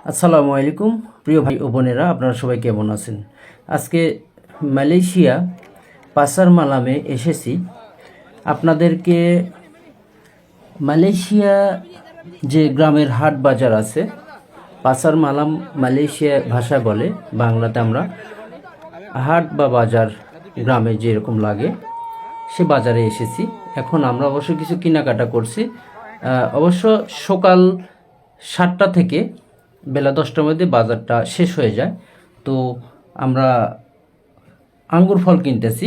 আসসালামু আলাইকুম প্রিয় ভাই ও বোনেরা, আপনারা সবাই কেমন আছেন? আজকে মালয়েশিয়া পাসার মালামে এসেছি। আপনাদেরকে মালয়েশিয়া যে গ্রামের হাট বাজার আছে, পাসার মালাম মালয়েশিয়া ভাষা বলে, বাংলাতে আমরা হাট বা বাজার গ্রামে যেরকম লাগে সে বাজারে এসেছি। এখন আমরা অবশ্য কিছু কেনাকাটা করছি। অবশ্য সকাল 7টা থেকে বেলা 10টার মধ্যে বাজারটা শেষ হয়ে যায়। তো আমরা আঙ্গুর ফল কিনতেছি।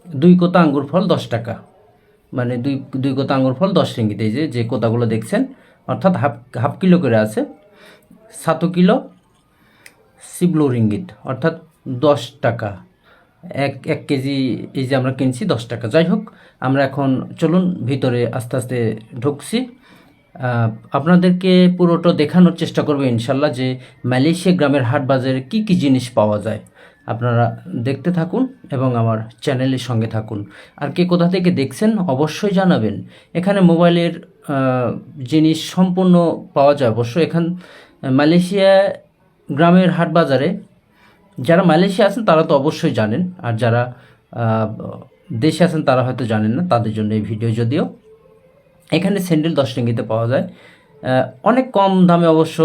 2 কোতা আঙ্গুর ফল 10 টাকা, মানে দুই কোতা আঙ্গুর ফল 10 রিঙ্গিত। এই যে কোতাগুলো দেখছেন, অর্থাৎ হাফ হাফ কিলো করে আছে। 1 কিলো 10 রিঙ্গিত, অর্থাৎ 10 টাকা। এক কেজি এই যে আমরা কিনছি 10 টাকা। যাই হোক, আমরা এখন চলুন ভিতরে আস্তে আস্তে ঢুকছি। আপনাদেরকে পুরোটা দেখানোর চেষ্টা করবো ইনশাল্লাহ, যে মালয়েশিয়া গ্রামের হাট বাজারে কি কি জিনিস পাওয়া যায়। আপনারা দেখতে থাকুন এবং আমার চ্যানেলের সঙ্গে থাকুন। আর কে কোথা থেকে দেখছেন অবশ্যই জানাবেন। এখানে মোবাইলের জিনিস সম্পূর্ণ পাওয়া যায়। অবশ্য মালয়েশিয়া গ্রামের হাট বাজারে যারা মালয়েশিয়া আছেন তারা তো অবশ্যই জানেন, আর যারা দেশে আছেন তারা হয়তো জানেন না, তাদের জন্য এই ভিডিও। যদিও এখানে স্যান্ডেল 10 রিঙ্গিতে পাওয়া যায়, অনেক কম দামে। অবশ্য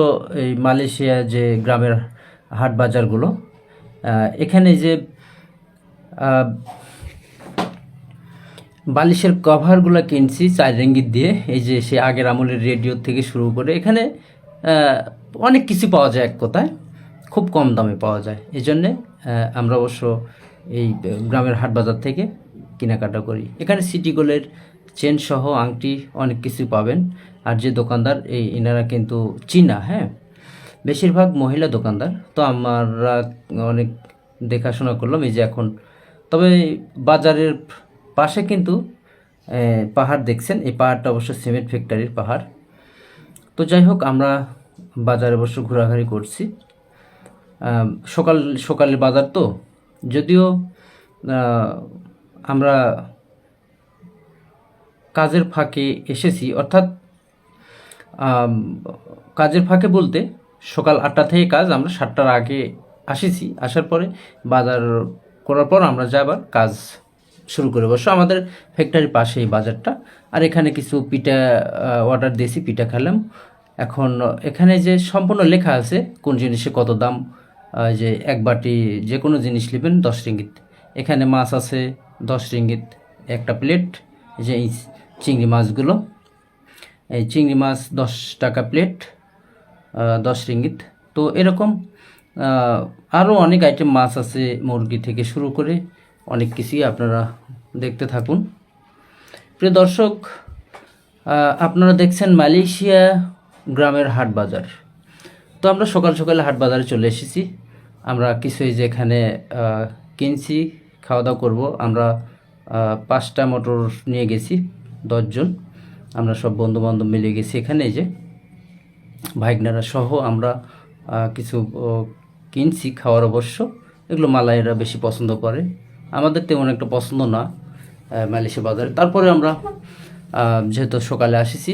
এই মালয়েশিয়া যে গ্রামের হাট বাজারগুলো, এখানে যে বালিশের কভারগুলো কিনছি 4 রিঙ্গিত দিয়ে। এই যে সে আগের আমলের রেডিও থেকে শুরু করে এখানে অনেক কিছু পাওয়া যায়, এক কথায় খুব কম দামে পাওয়া যায়। এই জন্যে আমরা অবশ্য এই গ্রামের হাট বাজার থেকে কেনাকাটা করি। এখানে সিটি গোল্ডের চেন সহ আংটি অনেক কিছু পাবেন। আর যে দোকানদার এনারা কিন্তু চীনা, হ্যাঁ, বেশিরভাগ মহিলা দোকানদার। তো আমরা অনেক দেখাশোনা করলাম। এই যে এখন, তবে বাজারের পাশে কিন্তু পাহাড় দেখছেন, এই পাহাড়টা অবশ্য সিমেন্ট ফ্যাক্টরির পাহাড়। তো যাই হোক, আমরা বাজারে অবশ্য ঘোরাঘুরি করছি। সকালের বাজার তো, যদিও আমরা কাজের ফাঁকে এসেছি, অর্থাৎ কাজের ফাঁকে বলতে সকাল 8টা থেকে কাজ, আমরা 7টার আগে আসেছি। আসার পরে বাজার করার পর আমরা আবার কাজ শুরু করে বসো। আমাদের ফ্যাক্টরির পাশেই বাজারটা। আর এখানে কিছু পিঠা অর্ডার দিয়েছি, পিঠা খেলাম। এখন এখানে যে সম্পূর্ণ লেখা আছে কোন জিনিসে কত দাম, যে এক বাটি যে কোনো জিনিস নেবেন 10 রিঙ্গিত। এখানে মাছ আছে 10 রিঙ্গিত একটা প্লেট। যে এই চিংড়ি মাছগুলো, এই চিংড়ি মাছ 10 টাকা প্লেট, 10 রিঙ্গিত। তো এরকম আরও অনেক আইটেম মাছ আছে, মুরগি থেকে শুরু করে অনেক কিছুই। আপনারা দেখতে থাকুন। প্রিয় দর্শক, আপনারা দেখছেন মালয়েশিয়া গ্রামের হাট বাজার। তো আমরা সকাল সকালে হাট বাজারে চলে এসেছি। আমরা কিছুই যে এখানে কিনছি, খাওয়া দাওয়া করবো। আমরা 5টা মোটর নিয়ে গেছি, 10 জন। আমরা সব বন্ধু বান্ধব মিলে গেছি এখানে। এই যে ভাইগনারা সহ আমরা কিছু কিনছি খাওয়ার। অবশ্য এগুলো মালাইরা বেশি পছন্দ করে, আমাদের তেমন একটা পছন্দ না মালয়েশিয়া বাজারে। তারপরে আমরা যেহেতু সকালে আসিছি,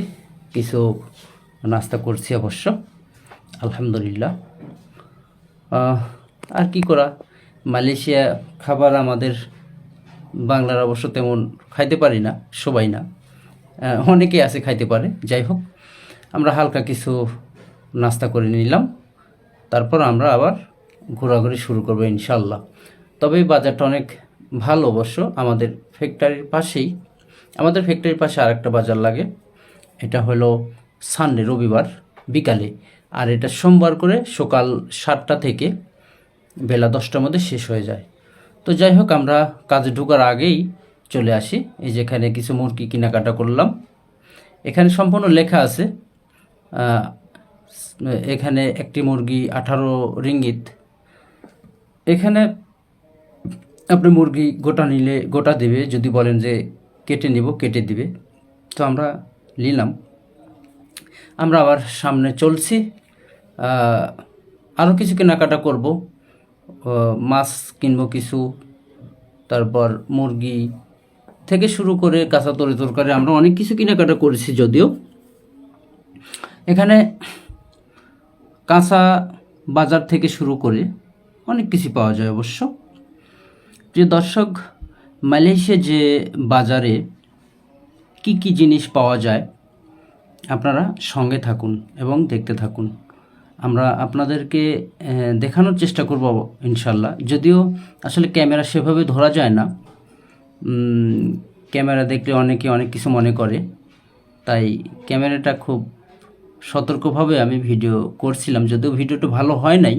কিছু নাস্তা করছি অবশ্য, আলহামদুলিল্লাহ। আর কি করা, মালয়েশিয়া খাবার আমাদের বাংলার অবশ্য তেমন খাইতে পারি না, সবাই না, অনেকেই আছে খাইতে পারে। যাই হোক, আমরা হালকা কিছু নাস্তা করে নিলাম, তারপর আমরা আবার ঘোরাঘুরি শুরু করবো ইনশাল্লাহ। তবে এই বাজারটা অনেক ভালো। অবশ্য আমাদের ফ্যাক্টরির পাশেই, আমাদের ফ্যাক্টরির পাশে আরেকটা বাজার লাগে। এটা হলো সানডে, রবিবার বিকালে। আর এটা সোমবার করে সকাল 7টা থেকে বেলা 10টার মধ্যে শেষ হয়ে যায়। তো যাই হোক, আমরা কাজে ঢোকার আগেই চলে আসি। এই যেখানে কিছু মুরগি কেনাকাটা করলাম। এখানে সম্পূর্ণ লেখা আছে। এখানে একটি মুরগি 18 রিঙ্গিত। এখানে আপনি মুরগি গোটা নিলে গোটা দিবে, যদি বলেন যে কেটে নিব কেটে দিবে। তো আমরা নিলাম। আমরা আবার সামনে চলছি, আরও কিছু কেনাকাটা করব। মাছ কিনবো কিছু, তারপর মুরগি থেকে শুরু করে কাঁচা তরকারি আমরা অনেক কিছু কেনাকাটা করেছি। যদিও এখানে কাঁচা বাজার থেকে শুরু করে অনেক কিছু পাওয়া যায় অবশ্য। প্রিয় দর্শক, মালয়েশিয়া যে বাজারে কি কি জিনিস পাওয়া যায় আপনারা সঙ্গে থাকুন এবং দেখতে থাকুন। আমরা আপনাদেরকে দেখানোর চেষ্টা করব ইনশাল্লাহ। যদিও আসলে ক্যামেরা সেভাবে ধরা যায় না, ক্যামেরা দেখলে অনেকে অনেক কিছু মনে করে, তাই ক্যামেরাটা খুব সতর্কভাবে আমি ভিডিও করছিলাম। যদিও ভিডিওটা ভালো হয় নাই,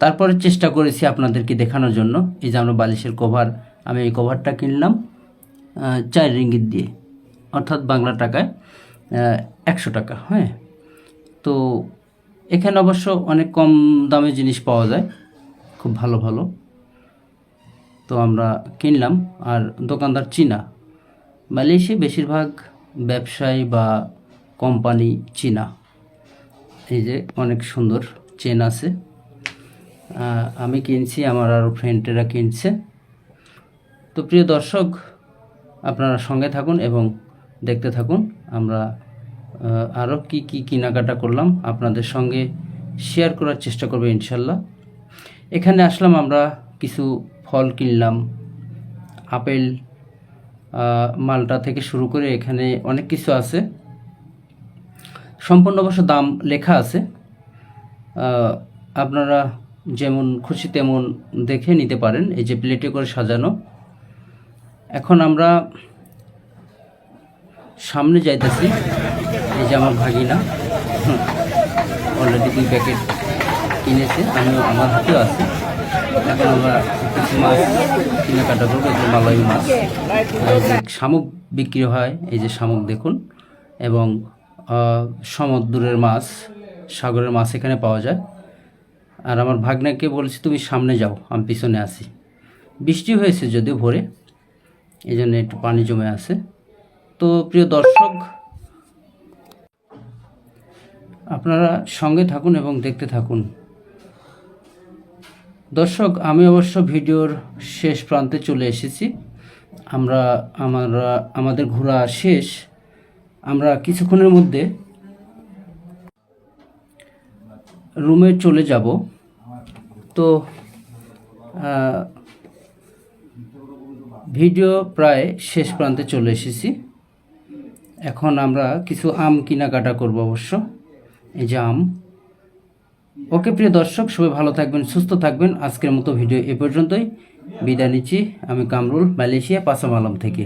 তারপরে চেষ্টা করেছি আপনাদেরকে দেখানোর জন্য। এই যে আমরা বালিশের কভার, আমি এই কভারটা কিনলাম 4 রিঙ্গিত দিয়ে, অর্থাৎ বাংলা টাকায় 100 টাকা। হ্যাঁ, তো এখানে অবশ্য অনেক কম দামে জিনিস পাওয়া যায়, খুব ভালো ভালো। তো আমরা কিনলাম, আর দোকানদার চীনা। মালয়েশিয়া বেশিরভাগ ব্যবসায়ী বা কোম্পানি চীনা। এই যে অনেক সুন্দর চেন আছে, আমি কিনছি, আমার আরও ফ্রেন্ডেরা কিনছে। তো প্রিয় দর্শক, আপনারা সঙ্গে থাকুন এবং দেখতে থাকুন। আমরা আরও কি কি কেনাকাটা করলাম আপনাদের সঙ্গে শেয়ার করার চেষ্টা করবো ইনশাল্লাহ। এখানে আসলাম, আমরা কিছু ফল কিনলাম, আপেল, মালটা থেকে শুরু করে এখানে অনেক কিছু আছে। সম্পূর্ণ অবশ্য দাম লেখা আছে, আপনারা যেমন খুশি তেমন দেখে নিতে পারেন। এই যে প্লেটে করে সাজানো। এখন আমরা সামনে যাইতেছি। এই যে আমার ভাগিনা অলরেডি 2 প্যাকেট কিনেছে, আমিও আমার হাতেও আছে। এখন আমরা কিছু মাছ কেনাকাটা করবো। এই যে মালয় মাছ, শামুক বিক্রি হয়, এই যে শামুক দেখুন, এবং সমুদ্রের মাছ, সাগরের মাছ এখানে পাওয়া যায়। আর আমার ভাগ্নাকে বলছি তুমি সামনে যাও, আমি পিছনে আসি। বৃষ্টি হয়েছে যদিও ভোরে, এই জন্য একটু পানি জমে আছে। তো প্রিয় দর্শক, আপনারা সঙ্গে থাকুন এবং দেখতে থাকুন। দর্শক, আমি অবশ্য ভিডিওর শেষ প্রান্তে চলে এসেছি। আমাদের ঘোরা শেষ। আমরা কিছুক্ষণের মধ্যে রুমে চলে যাব। তো ভিডিও প্রায় শেষ প্রান্তে চলে এসেছি। এখন আমরা কিছু আম কেনাকাটা করব অবশ্য। এই যে আম। ওকে প্রিয় দর্শক, সবাই ভালো থাকবেন, সুস্থ থাকবেন। আজকের মতো ভিডিও এ পর্যন্তই। বিদায় নিচ্ছি। আমি কামরুল, মালয়েশিয়া পাসামালাম থেকে।